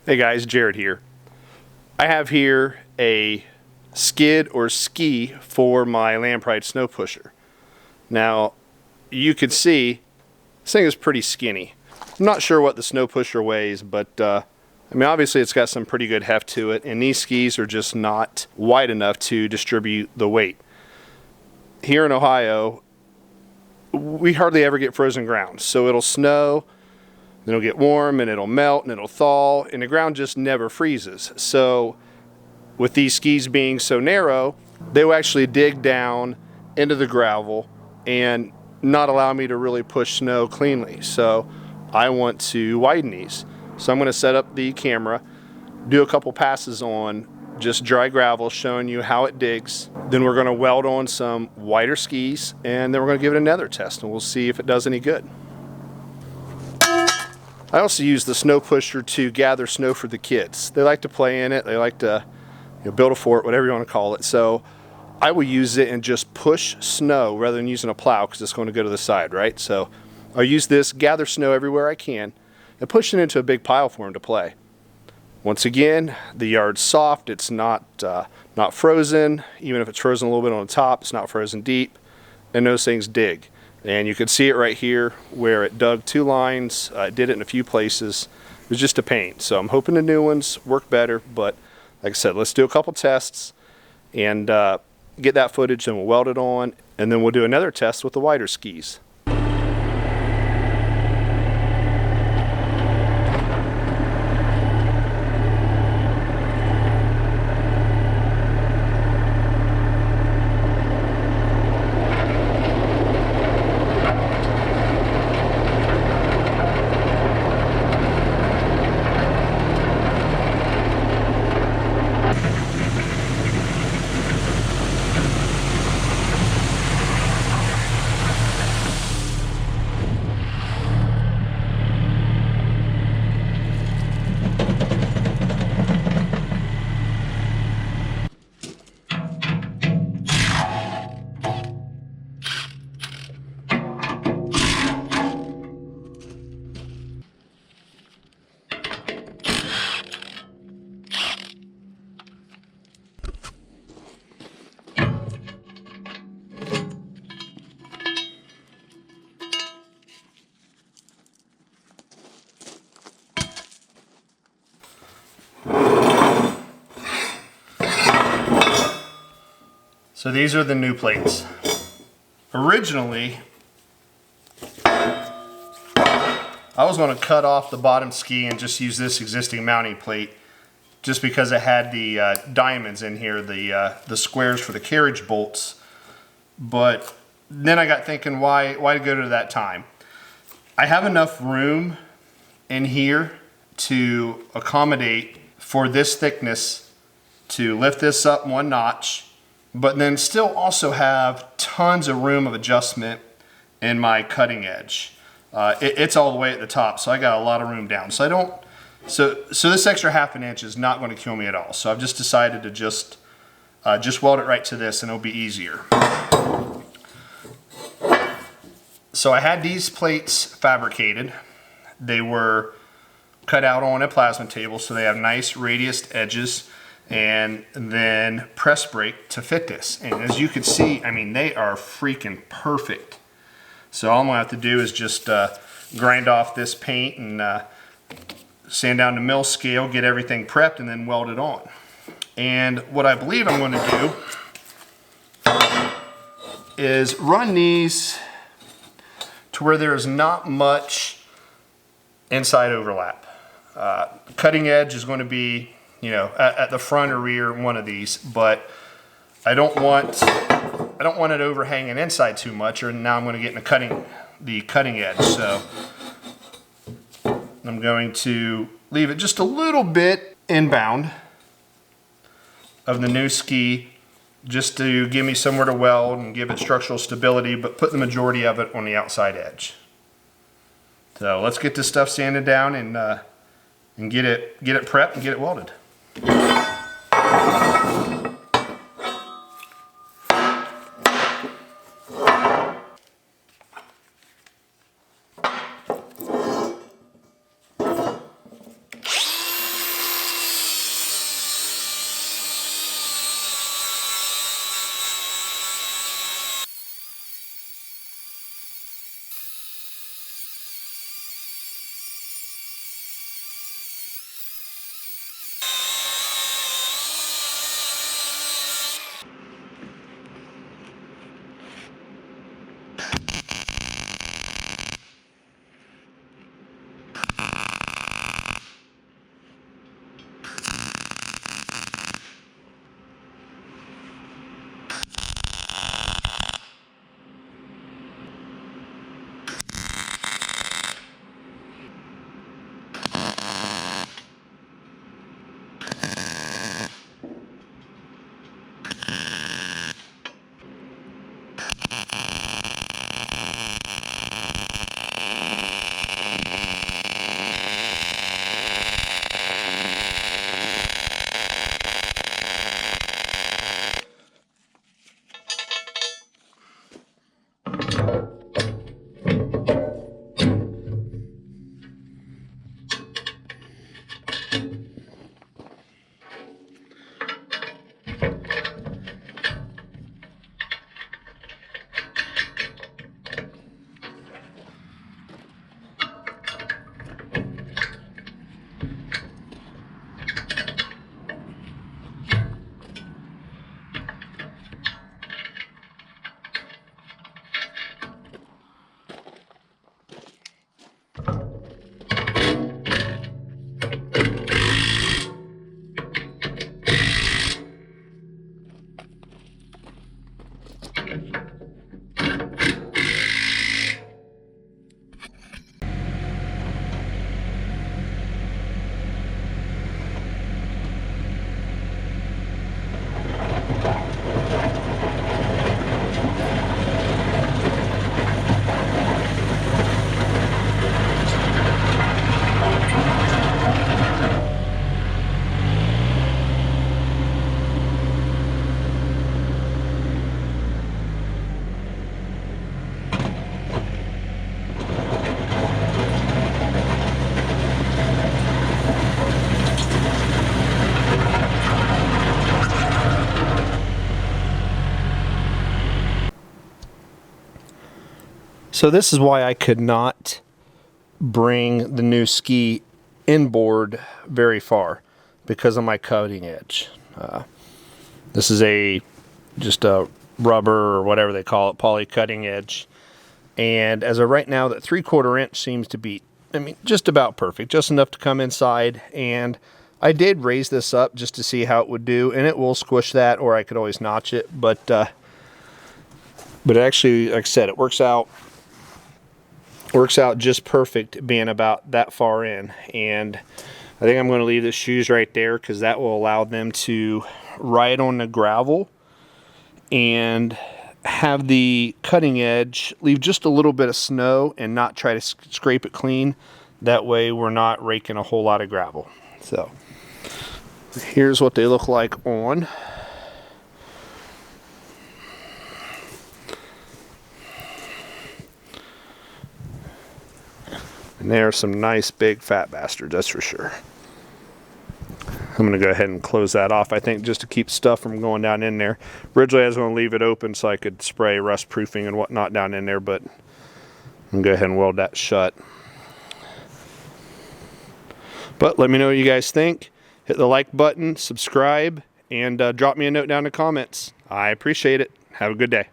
Hey guys, Jared here. I have here a skid or ski for my Lampride snow pusher. Now, you can see this thing is pretty skinny. I'm not sure what the snow pusher weighs, but I mean, obviously it's got some pretty good heft to it, and these skis are just not wide enough to distribute the weight. Here in Ohio, we hardly ever get frozen ground, so it'll snow, then it'll get warm, and it'll melt, and it'll thaw, and the ground just never freezes. So with these skis being so narrow, they will actually dig down into the gravel and not allow me to really push snow cleanly. So I want to widen these. So I'm going to set up the camera, do a couple passes on just dry gravel showing you how it digs. Then we're going to weld on some wider skis, and then we're going to give it another test, and we'll see if it does any good. I also use the snow pusher to gather snow for the kids. They like to play in it. They like to build a fort, whatever you want to call it. So I will use it and just push snow rather than using a plow, because it's going to go to the side, right? So I'll use this, gather snow everywhere I can, and push it into a big pile for them to play. Once again, the yard's soft. It's not frozen. Even if it's frozen a little bit on the top, it's not frozen deep. And those things dig. And you can see it right here where it dug 2 lines. It did it in a few places. It was just a pain. So I'm hoping the new ones work better. But like I said, let's do a couple tests and get that footage, and we'll weld it on. And then we'll do another test with the wider skis. So these are the new plates. Originally, I was going to cut off the bottom ski and just use this existing mounting plate, just because it had the diamonds in here, the squares for the carriage bolts. But then I got thinking, why go to that time? I have enough room in here to accommodate for this thickness to lift this up 1 notch, but then still also have tons of room of adjustment in my cutting edge. It's all the way at the top, so I got a lot of room down. So this extra 1/2 inch is not going to kill me at all. So I've just decided to just weld it right to this, and it'll be easier. So I had these plates fabricated. They were cut out on a plasma table, so they have nice radiused edges, and then press brake to fit this. And as you can see, I mean, they are freaking perfect. So all I'm gonna have to do is just grind off this paint and sand down to mill scale, get everything prepped, and then weld it on. And what I believe I'm gonna do is run these to where there's not much inside overlap. Cutting edge is going to be, you know, at the front or rear, one of these, but I don't want it overhanging inside too much, or now I'm going to get in the cutting edge. So I'm going to leave it just a little bit inbound of the new ski, just to give me somewhere to weld and give it structural stability, but put the majority of it on the outside edge. So let's get this stuff sanded down and get it prepped and get it welded. So this is why I could not bring the new ski inboard very far, because of my cutting edge. This is just a rubber or whatever they call it, poly cutting edge. And as of right now, that 3/4 inch seems to be, I mean, just about perfect, just enough to come inside. And I did raise this up just to see how it would do, and it will squish that, or I could always notch it. But actually, like I said, it works out just perfect being about that far in. And I think I'm going to leave the shoes right there, because that will allow them to ride on the gravel and have the cutting edge leave just a little bit of snow and not try to scrape it clean. That way we're not raking a whole lot of gravel. So here's what they look like on. And they are some nice big fat bastards, that's for sure. I'm going to go ahead and close that off, I think, just to keep stuff from going down in there. Originally I was going to leave it open so I could spray rust proofing and whatnot down in there, but I'm going to go ahead and weld that shut. But let me know what you guys think. Hit the like button, subscribe, and drop me a note down in the comments. I appreciate it. Have a good day.